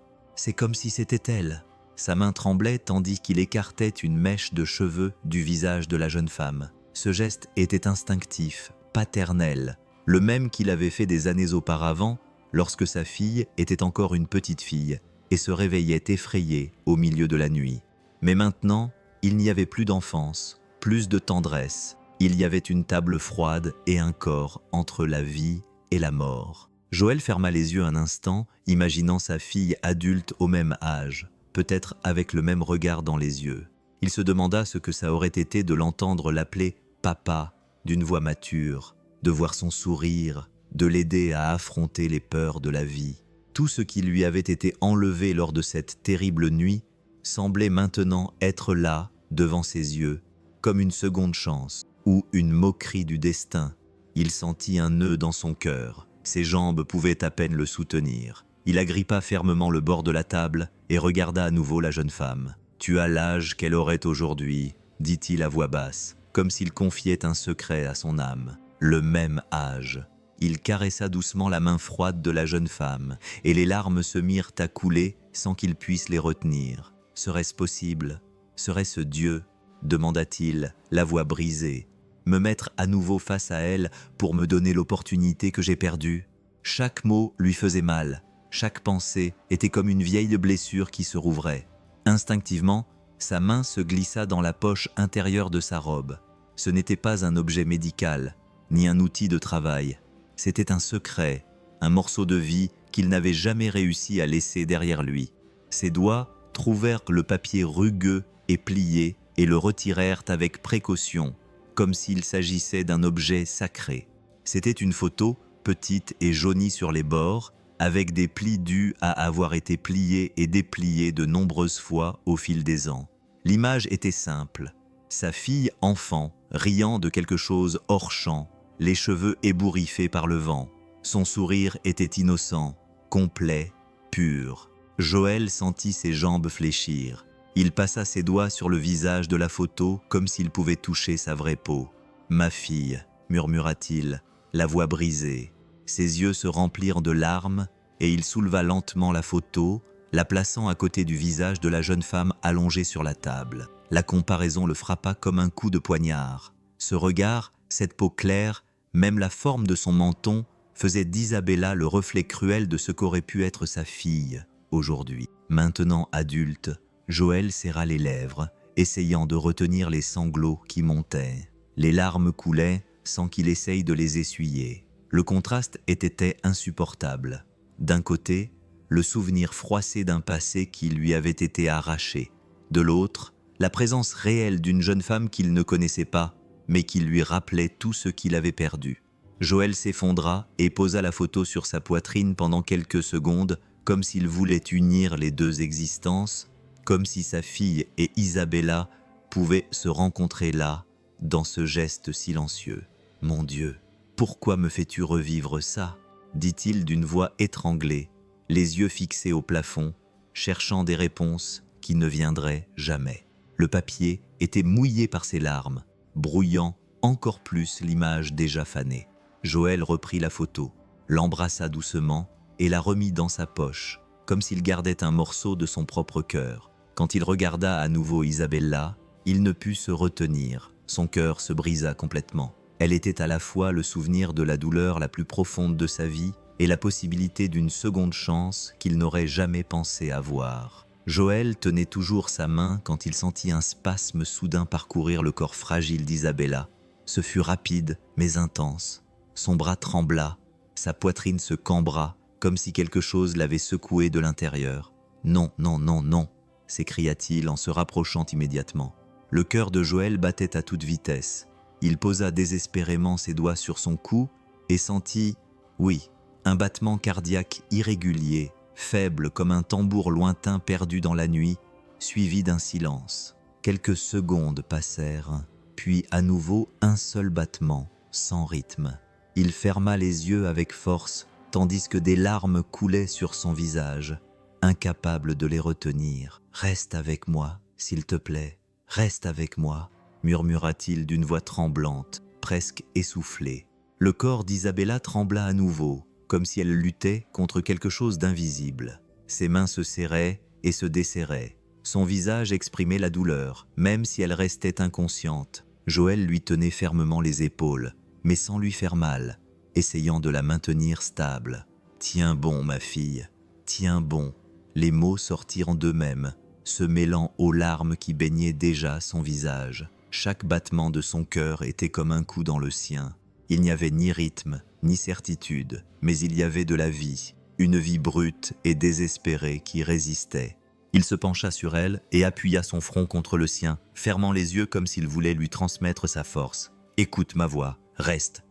si c'était elle. » Sa main tremblait tandis qu'il écartait une mèche de cheveux du visage de la jeune femme. Ce geste était instinctif, paternel, le même qu'il avait fait des années auparavant lorsque sa fille était encore une petite fille et se réveillait effrayée au milieu de la nuit. Mais maintenant, il n'y avait plus d'enfance, plus de tendresse. Il y avait une table froide et un corps entre la vie et la mort. Joël ferma les yeux un instant, imaginant sa fille adulte au même âge, peut-être avec le même regard dans les yeux. Il se demanda ce que ça aurait été de l'entendre l'appeler « papa » d'une voix mature, de voir son sourire, de l'aider à affronter les peurs de la vie. Tout ce qui lui avait été enlevé lors de cette terrible nuit semblait maintenant être là, devant ses yeux, comme une seconde chance ou une moquerie du destin. Il sentit un nœud dans son cœur. Ses jambes pouvaient à peine le soutenir. Il agrippa fermement le bord de la table et regarda à nouveau la jeune femme. « Tu as l'âge qu'elle aurait aujourd'hui, » dit-il à voix basse, comme s'il confiait un secret à son âme. Le même âge. Il caressa doucement la main froide de la jeune femme, et les larmes se mirent à couler sans qu'il puisse les retenir. Serait-ce possible? Serait-ce Dieu? Demanda-t-il, la voix brisée. Me mettre à nouveau face à elle pour me donner l'opportunité que j'ai perdue? Chaque mot lui faisait mal. Chaque pensée était comme une vieille blessure qui se rouvrait. Instinctivement, sa main se glissa dans la poche intérieure de sa robe. Ce n'était pas un objet médical, ni un outil de travail. C'était un secret, un morceau de vie qu'il n'avait jamais réussi à laisser derrière lui. Ses doigts trouvèrent le papier rugueux et plié et le retirèrent avec précaution, comme s'il s'agissait d'un objet sacré. C'était une photo, petite et jaunie sur les bords, avec des plis dus à avoir été pliés et dépliés de nombreuses fois au fil des ans. L'image était simple. Sa fille enfant, riant de quelque chose hors champ, les cheveux ébouriffés par le vent. Son sourire était innocent, complet, pur. Joël sentit ses jambes fléchir. Il passa ses doigts sur le visage de la photo comme s'il pouvait toucher sa vraie peau. « Ma fille », murmura-t-il, la voix brisée. Ses yeux se remplirent de larmes et il souleva lentement la photo, la plaçant à côté du visage de la jeune femme allongée sur la table. La comparaison le frappa comme un coup de poignard. Ce regard, cette peau claire, même la forme de son menton, faisait d'Isabella le reflet cruel de ce qu'aurait pu être sa fille aujourd'hui. Maintenant adulte, Joël serra les lèvres, essayant de retenir les sanglots qui montaient. Les larmes coulaient sans qu'il essaye de les essuyer. Le contraste était insupportable. D'un côté, le souvenir froissé d'un passé qui lui avait été arraché. De l'autre, la présence réelle d'une jeune femme qu'il ne connaissait pas, mais qui lui rappelait tout ce qu'il avait perdu. Joël s'effondra et posa la photo sur sa poitrine pendant quelques secondes, comme s'il voulait unir les deux existences, comme si sa fille et Isabella pouvaient se rencontrer là, dans ce geste silencieux. « Mon Dieu, pourquoi me fais-tu revivre ça ?» dit-il d'une voix étranglée, les yeux fixés au plafond, cherchant des réponses qui ne viendraient jamais. Le papier était mouillé par ses larmes, brouillant encore plus l'image déjà fanée. Joël reprit la photo, l'embrassa doucement et la remit dans sa poche, comme s'il gardait un morceau de son propre cœur. Quand il regarda à nouveau Isabella, il ne put se retenir, son cœur se brisa complètement. Elle était à la fois le souvenir de la douleur la plus profonde de sa vie et la possibilité d'une seconde chance qu'il n'aurait jamais pensé avoir. Joël tenait toujours sa main quand il sentit un spasme soudain parcourir le corps fragile d'Isabella. Ce fut rapide mais intense. Son bras trembla, sa poitrine se cambra comme si quelque chose l'avait secoué de l'intérieur. « Non, non, non, non !» s'écria-t-il en se rapprochant immédiatement. Le cœur de Joël battait à toute vitesse. Il posa désespérément ses doigts sur son cou et sentit, oui, un battement cardiaque irrégulier, faible comme un tambour lointain perdu dans la nuit, suivi d'un silence. Quelques secondes passèrent, puis à nouveau un seul battement, sans rythme. Il ferma les yeux avec force, tandis que des larmes coulaient sur son visage, incapable de les retenir. « Reste avec moi, s'il te plaît, reste avec moi », murmura-t-il d'une voix tremblante, presque essoufflée. Le corps d'Isabella trembla à nouveau, comme si elle luttait contre quelque chose d'invisible. Ses mains se serraient et se desserraient. Son visage exprimait la douleur, même si elle restait inconsciente. Joël lui tenait fermement les épaules, mais sans lui faire mal, essayant de la maintenir stable. « Tiens bon, ma fille, tiens bon !» Les mots sortirent d'eux-mêmes, se mêlant aux larmes qui baignaient déjà son visage. Chaque battement de son cœur était comme un coup dans le sien. Il n'y avait ni rythme, ni certitude, mais il y avait de la vie, une vie brute et désespérée qui résistait. Il se pencha sur elle et appuya son front contre le sien, fermant les yeux comme s'il voulait lui transmettre sa force. « Écoute ma voix, reste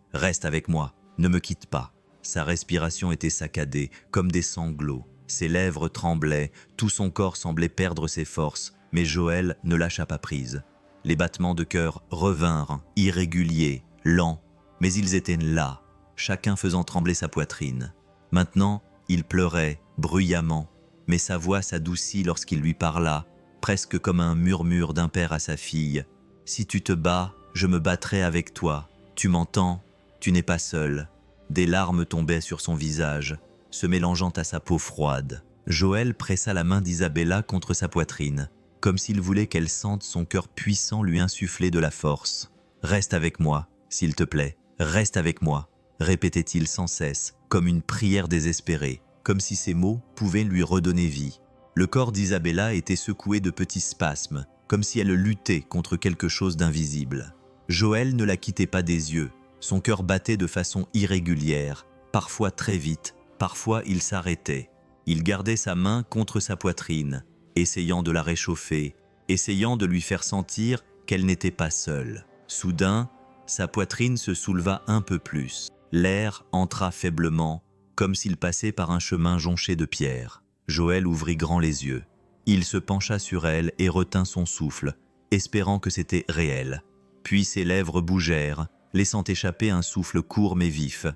avec moi, ne me quitte pas. » Sa respiration était saccadée, comme des sanglots. Ses lèvres tremblaient, tout son corps semblait perdre ses forces, mais Joël ne lâcha pas prise. Les battements de cœur revinrent, irréguliers, lents, mais ils étaient là, chacun faisant trembler sa poitrine. Maintenant, il pleurait, bruyamment, mais sa voix s'adoucit lorsqu'il lui parla, presque comme un murmure d'un père à sa fille. « Si tu te bats, je me battrai avec toi. Tu m'entends? Tu n'es pas seul. » Des larmes tombaient sur son visage, se mélangeant à sa peau froide. Joël pressa la main d'Isabella contre sa poitrine, comme s'il voulait qu'elle sente son cœur puissant lui insuffler de la force. « Reste avec moi, s'il te plaît, reste avec moi », répétait-il sans cesse, comme une prière désespérée, comme si ces mots pouvaient lui redonner vie. Le corps d'Isabella était secoué de petits spasmes, comme si elle luttait contre quelque chose d'invisible. Joël ne la quittait pas des yeux, son cœur battait de façon irrégulière, parfois très vite, parfois il s'arrêtait. Il gardait sa main contre sa poitrine, essayant de la réchauffer, essayant de lui faire sentir qu'elle n'était pas seule. Soudain, sa poitrine se souleva un peu plus. L'air entra faiblement, comme s'il passait par un chemin jonché de pierres. Joël ouvrit grand les yeux. Il se pencha sur elle et retint son souffle, espérant que c'était réel. Puis ses lèvres bougèrent, laissant échapper un souffle court mais vif.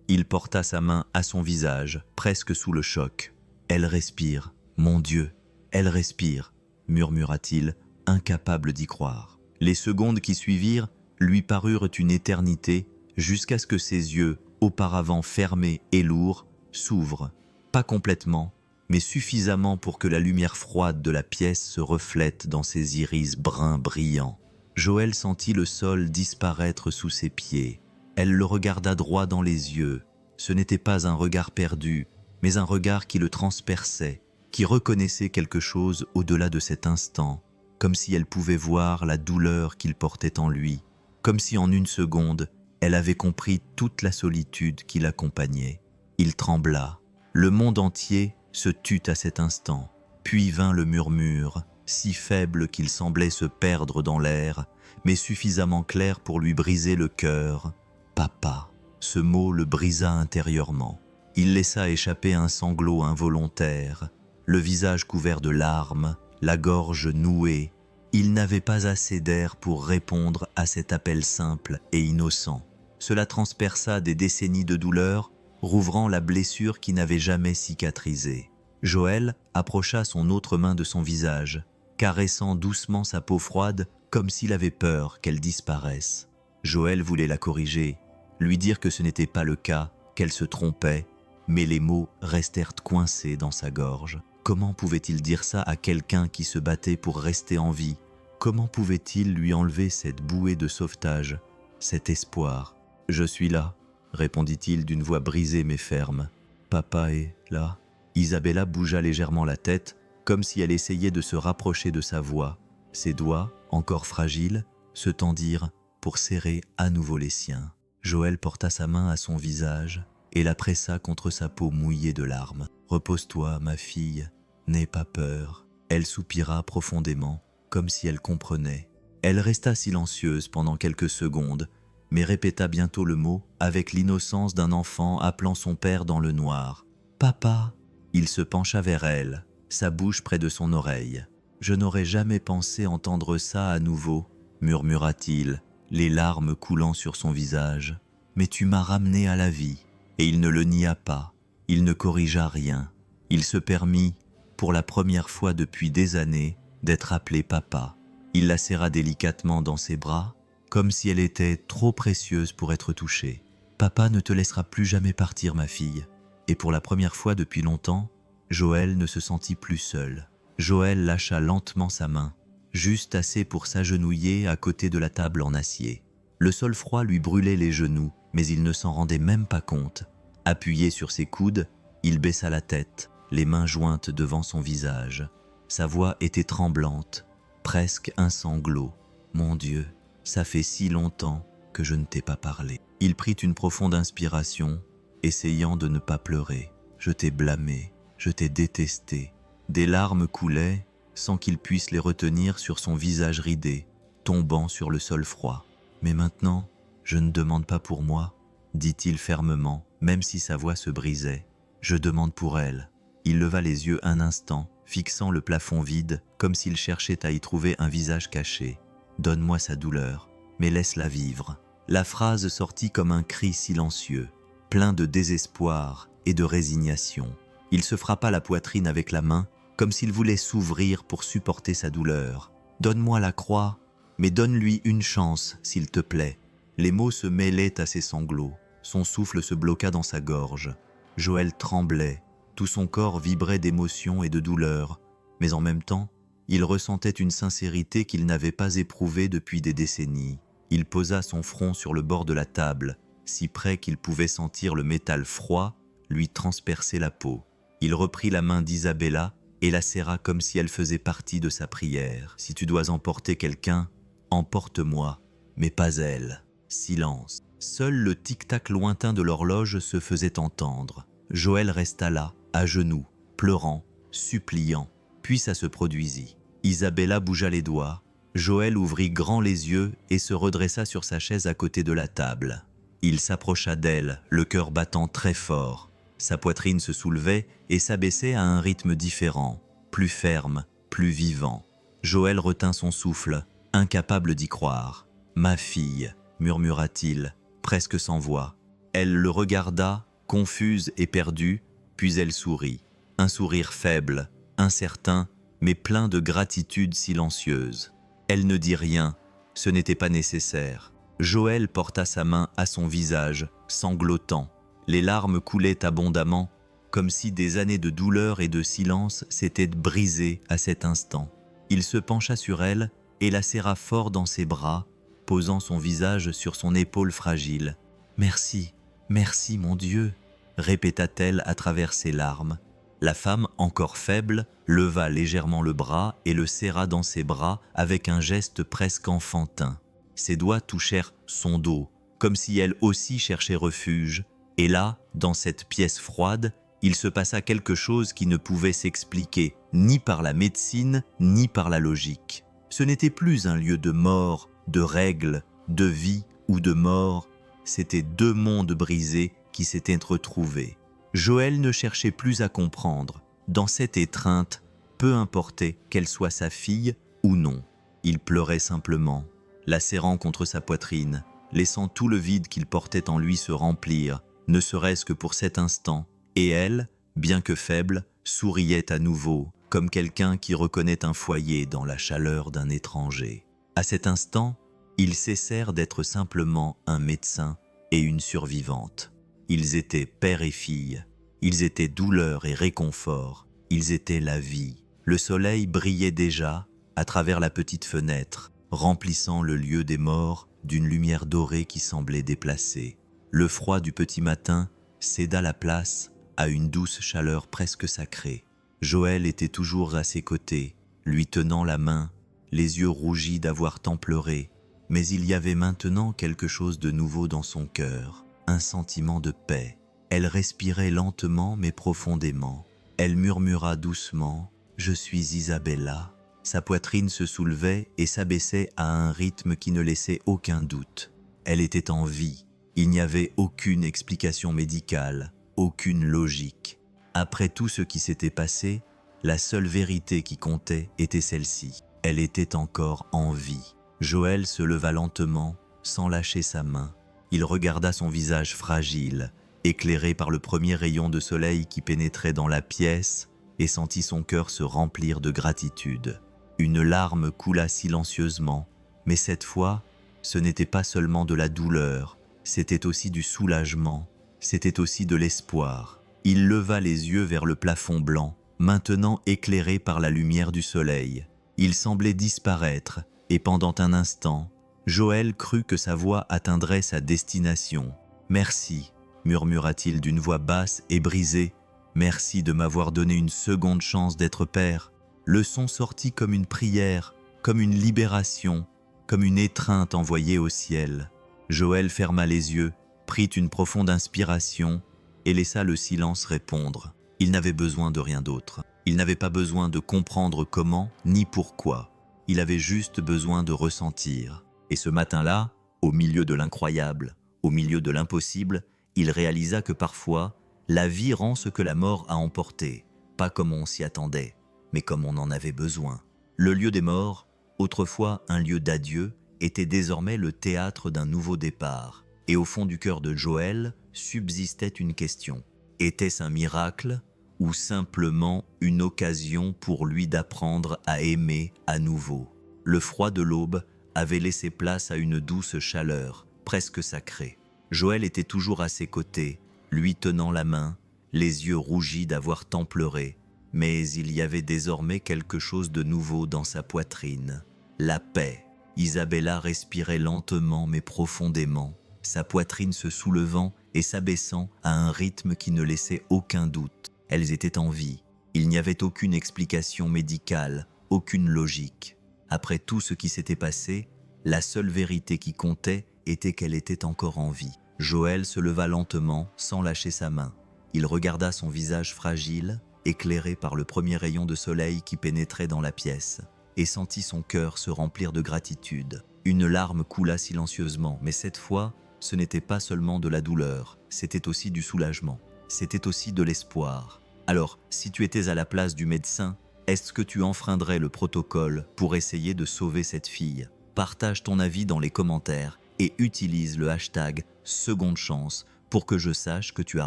Il porta sa main à son visage, presque sous le choc. « Elle respire, mon Dieu, elle respire », murmura-t-il, incapable d'y croire. Les secondes qui suivirent lui parurent une éternité, jusqu'à ce que ses yeux, auparavant fermés et lourds, s'ouvrent, pas complètement, mais suffisamment pour que la lumière froide de la pièce se reflète dans ses iris bruns brillants. Joël sentit le sol disparaître sous ses pieds. Elle le regarda droit dans les yeux. Ce n'était pas un regard perdu, mais un regard qui le transperçait, qui reconnaissait quelque chose au-delà de cet instant, comme si elle pouvait voir la douleur qu'il portait en lui, comme si en une seconde, elle avait compris toute la solitude qui l'accompagnait. Il trembla. Le monde entier se tut à cet instant. Puis vint le murmure, si faible qu'il semblait se perdre dans l'air, mais suffisamment clair pour lui briser le cœur. « Papa !» Ce mot le brisa intérieurement. Il laissa échapper un sanglot involontaire, le visage couvert de larmes, la gorge nouée. Il n'avait pas assez d'air pour répondre à cet appel simple et innocent. Cela transperça des décennies de douleur, rouvrant la blessure qui n'avait jamais cicatrisé. Joël approcha son autre main de son visage, caressant doucement sa peau froide comme s'il avait peur qu'elle disparaisse. Joël voulait la corriger, lui dire que ce n'était pas le cas, qu'elle se trompait, mais les mots restèrent coincés dans sa gorge. Comment pouvait-il dire ça à quelqu'un qui se battait pour rester en vie? Comment pouvait-il lui enlever cette bouée de sauvetage, cet espoir? « Je suis là », répondit-il d'une voix brisée mais ferme. « Papa est là ?» Isabella bougea légèrement la tête, comme si elle essayait de se rapprocher de sa voix. Ses doigts, encore fragiles, se tendirent pour serrer à nouveau les siens. Joël porta sa main à son visage et la pressa contre sa peau mouillée de larmes. « Repose-toi, ma fille, n'aie pas peur. » Elle soupira profondément, comme si elle comprenait. Elle resta silencieuse pendant quelques secondes, mais répéta bientôt le mot avec l'innocence d'un enfant appelant son père dans le noir. « Papa !» Il se pencha vers elle, sa bouche près de son oreille. « Je n'aurais jamais pensé entendre ça à nouveau, » murmura-t-il, les larmes coulant sur son visage. « Mais tu m'as ramené à la vie. » Et il ne le nia pas, il ne corrigea rien. Il se permit, pour la première fois depuis des années, d'être appelé papa. Il la serra délicatement dans ses bras, comme si elle était trop précieuse pour être touchée. « Papa ne te laissera plus jamais partir, ma fille. » Et pour la première fois depuis longtemps, Joël ne se sentit plus seul. Joël lâcha lentement sa main, juste assez pour s'agenouiller à côté de la table en acier. Le sol froid lui brûlait les genoux, mais il ne s'en rendait même pas compte. Appuyé sur ses coudes, il baissa la tête, les mains jointes devant son visage. Sa voix était tremblante, presque un sanglot. « Mon Dieu, ça fait si longtemps que je ne t'ai pas parlé. Il prit une profonde inspiration, essayant de ne pas pleurer. Je t'ai blâmé, je t'ai détesté. Des larmes coulaient, sans qu'il puisse les retenir sur son visage ridé, tombant sur le sol froid. Mais maintenant, je ne demande pas pour moi, dit-il fermement, même si sa voix se brisait. Je demande pour elle. Il leva les yeux un instant, fixant le plafond vide, comme s'il cherchait à y trouver un visage caché. Donne-moi sa douleur, mais laisse-la vivre. La phrase sortit comme un cri silencieux, plein de désespoir et de résignation. Il se frappa la poitrine avec la main, comme s'il voulait s'ouvrir pour supporter sa douleur. Donne-moi la croix, mais donne-lui une chance, s'il te plaît. Les mots se mêlaient à ses sanglots. Son souffle se bloqua dans sa gorge. Joël tremblait. Tout son corps vibrait d'émotion et de douleur. Mais en même temps, il ressentait une sincérité qu'il n'avait pas éprouvée depuis des décennies. Il posa son front sur le bord de la table, si près qu'il pouvait sentir le métal froid lui transpercer la peau. Il reprit la main d'Isabella et la serra comme si elle faisait partie de sa prière. « Si tu dois emporter quelqu'un, emporte-moi, mais pas elle. » Silence. Seul le tic-tac lointain de l'horloge se faisait entendre. Joël resta là, à genoux, pleurant, suppliant. Puis ça se produisit. Isabella bougea les doigts. Joël ouvrit grand les yeux et se redressa sur sa chaise à côté de la table. Il s'approcha d'elle, le cœur battant très fort. Sa poitrine se soulevait et s'abaissait à un rythme différent, plus ferme, plus vivant. Joël retint son souffle, incapable d'y croire. « Ma fille », murmura-t-il, presque sans voix. Elle le regarda, confuse et perdue, puis elle sourit. Un sourire faible, incertain, mais plein de gratitude silencieuse. Elle ne dit rien, ce n'était pas nécessaire. Joël porta sa main à son visage, sanglotant. Les larmes coulaient abondamment, comme si des années de douleur et de silence s'étaient brisées à cet instant. Il se pencha sur elle et la serra fort dans ses bras, posant son visage sur son épaule fragile. « Merci, merci mon Dieu !» répéta-t-elle à travers ses larmes. La femme, encore faible, leva légèrement le bras et le serra dans ses bras avec un geste presque enfantin. Ses doigts touchèrent son dos, comme si elle aussi cherchait refuge. Et là, dans cette pièce froide, il se passa quelque chose qui ne pouvait s'expliquer, ni par la médecine, ni par la logique. Ce n'était plus un lieu de mort, de règles, de vie ou de mort. C'étaient deux mondes brisés qui s'étaient retrouvés. Joël ne cherchait plus à comprendre. Dans cette étreinte, peu importait qu'elle soit sa fille ou non. Il pleurait simplement, la serrant contre sa poitrine, laissant tout le vide qu'il portait en lui se remplir, ne serait-ce que pour cet instant. Et elle, bien que faible, souriait à nouveau, comme quelqu'un qui reconnaît un foyer dans la chaleur d'un étranger. À cet instant, ils cessèrent d'être simplement un médecin et une survivante. Ils étaient père et fille, ils étaient douleur et réconfort, ils étaient la vie. Le soleil brillait déjà à travers la petite fenêtre, remplissant le lieu des morts d'une lumière dorée qui semblait déplacée. Le froid du petit matin céda la place à une douce chaleur presque sacrée. Joël était toujours à ses côtés, lui tenant la main, les yeux rougis d'avoir tant pleuré. Mais il y avait maintenant quelque chose de nouveau dans son cœur, un sentiment de paix. Elle respirait lentement mais profondément. Elle murmura doucement « Je suis Isabella ». Sa poitrine se soulevait et s'abaissait à un rythme qui ne laissait aucun doute. Elle était en vie. Il n'y avait aucune explication médicale, aucune logique. Après tout ce qui s'était passé, la seule vérité qui comptait était celle-ci. Elle était encore en vie. Joël se leva lentement, sans lâcher sa main. Il regarda son visage fragile, éclairé par le premier rayon de soleil qui pénétrait dans la pièce, et sentit son cœur se remplir de gratitude. Une larme coula silencieusement, mais cette fois, ce n'était pas seulement de la douleur, c'était aussi du soulagement, c'était aussi de l'espoir. Il leva les yeux vers le plafond blanc, maintenant éclairé par la lumière du soleil. Il semblait disparaître, et pendant un instant, Joël crut que sa voix atteindrait sa destination. « Merci », murmura-t-il d'une voix basse et brisée. « Merci de m'avoir donné une seconde chance d'être père. » Le son sortit comme une prière, comme une libération, comme une étreinte envoyée au ciel. Joël ferma les yeux, prit une profonde inspiration et laissa le silence répondre. Il n'avait besoin de rien d'autre. Il n'avait pas besoin de comprendre comment ni pourquoi. Il avait juste besoin de ressentir. Et ce matin-là, au milieu de l'incroyable, au milieu de l'impossible, il réalisa que parfois, la vie rend ce que la mort a emporté, pas comme on s'y attendait, mais comme on en avait besoin. Le lieu des morts, autrefois un lieu d'adieu, était désormais le théâtre d'un nouveau départ. Et au fond du cœur de Joël subsistait une question. Était-ce un miracle ou simplement une occasion pour lui d'apprendre à aimer à nouveau? Le froid de l'aube avait laissé place à une douce chaleur, presque sacrée. Joël était toujours à ses côtés, lui tenant la main, les yeux rougis d'avoir tant pleuré. Mais il y avait désormais quelque chose de nouveau dans sa poitrine. La paix. Isabella respirait lentement mais profondément, sa poitrine se soulevant et s'abaissant à un rythme qui ne laissait aucun doute. Elles étaient en vie. Il n'y avait aucune explication médicale, aucune logique. Après tout ce qui s'était passé, la seule vérité qui comptait était qu'elle était encore en vie. Joël se leva lentement, sans lâcher sa main. Il regarda son visage fragile, éclairé par le premier rayon de soleil qui pénétrait dans la pièce, et sentit son cœur se remplir de gratitude. Une larme coula silencieusement, mais cette fois, ce n'était pas seulement de la douleur, c'était aussi du soulagement, c'était aussi de l'espoir. Alors, si tu étais à la place du médecin, est-ce que tu enfreindrais le protocole pour essayer de sauver cette fille? Partage ton avis dans les commentaires et utilise le hashtag seconde chance pour que je sache que tu as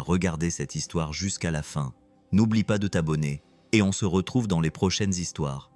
regardé cette histoire jusqu'à la fin. N'oublie pas de t'abonner et on se retrouve dans les prochaines histoires.